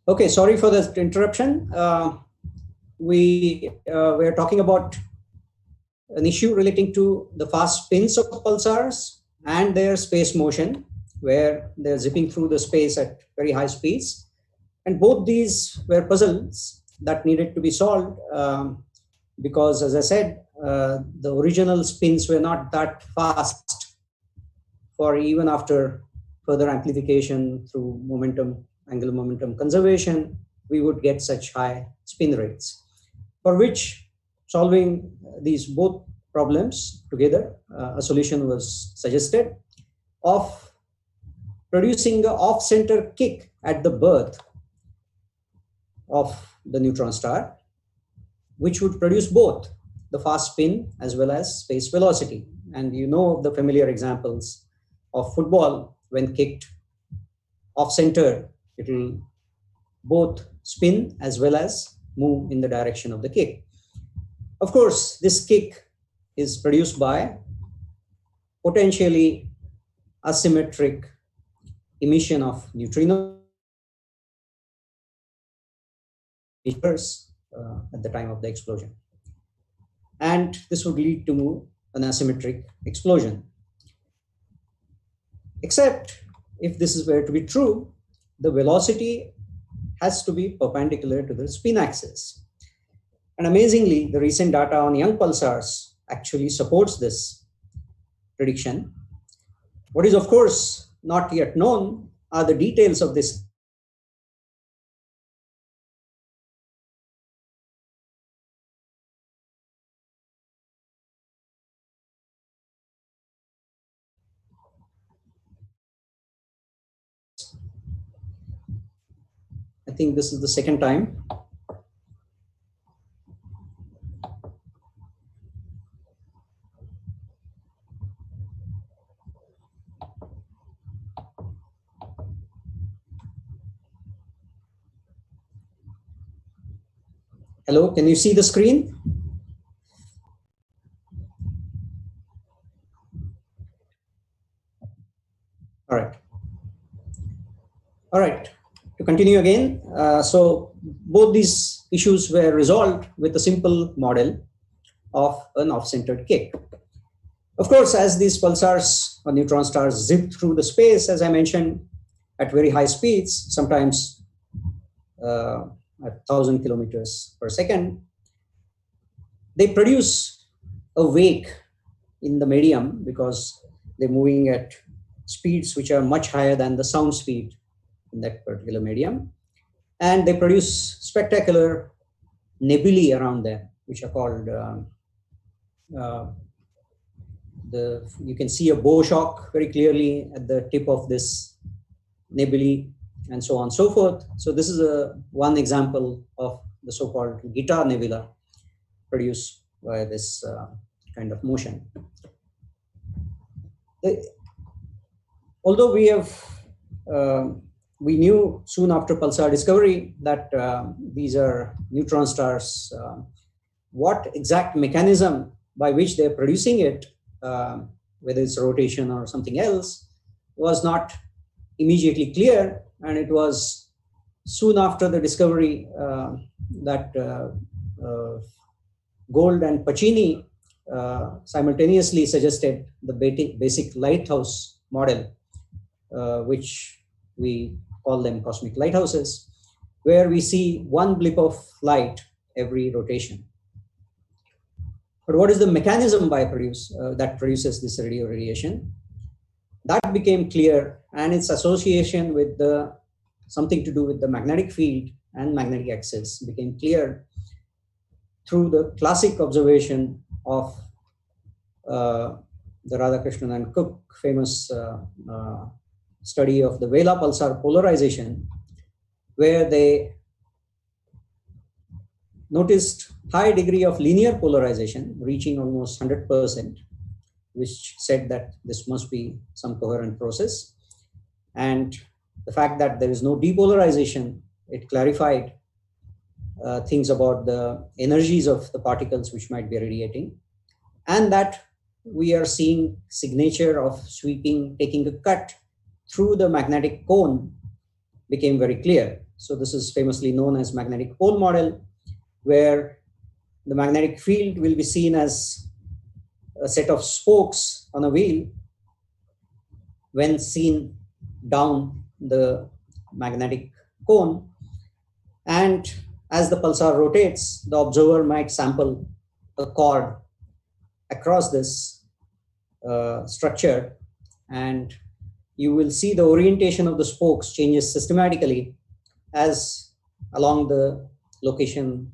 Okay, sorry for the interruption. We were talking about an issue relating to the fast spins of pulsars and their space motion, where they're zipping through the space at very high speeds. And both these were puzzles that needed to be solved because, as I said, the original spins were not that fast for even after further amplification through momentum, angular momentum conservation, we would get such high spin rates, for which solving these both problems together, a solution was suggested of producing an off-center kick at the birth of the neutron star, which would produce both the fast spin as well as space velocity. And you know the familiar examples of football. When kicked off center, it will both spin as well as move in the direction of the kick. Of course, this kick is produced by potentially asymmetric emission of neutrinos at the time of the explosion. And this would lead to an asymmetric explosion. Except if this is were to be true, the velocity has to be perpendicular to the spin axis. And amazingly, the recent data on young pulsars actually supports this prediction. What is, of course, not yet known are the details of this. I think this is the second time. Hello, can you see the screen? All right. All right. To continue again, so both these issues were resolved with a simple model of an off-centered kick. Of course, as these pulsars or neutron stars zip through the space, as I mentioned, at very high speeds, sometimes at 1,000 kilometers per second, they produce a wake in the medium because they're moving at speeds which are much higher than the sound speed in that particular medium. And they produce spectacular nebulae around them, which are called, you can see a bow shock very clearly at the tip of this nebulae, and so on and so forth. So this is one example of the so-called guitar nebula produced by this kind of motion. Although we knew soon after pulsar discovery that these are neutron stars, what exact mechanism by which they're producing it, whether it's rotation or something else, was not immediately clear. And it was soon after the discovery that Gold and Pacini simultaneously suggested the basic lighthouse model, which we call them cosmic lighthouses, where we see one blip of light every rotation. But what is the mechanism that produces this radio radiation? That became clear, and its association with something to do with the magnetic field and magnetic axis became clear through the classic observation of the Radhakrishnan and Cook famous study of the Vela pulsar polarization, where they noticed high degree of linear polarization reaching almost 100%, which said that this must be some coherent process. And the fact that there is no depolarization, it clarified things about the energies of the particles which might be radiating, and that we are seeing signature of sweeping, taking a cut through the magnetic cone, became very clear. So this is famously known as magnetic pole model, where the magnetic field will be seen as a set of spokes on a wheel when seen down the magnetic cone. And as the pulsar rotates, the observer might sample a chord across this structure, and you will see the orientation of the spokes changes systematically as along the location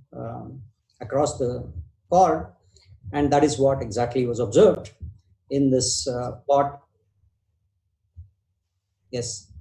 across the chord. And that is what exactly was observed in this plot. Yes.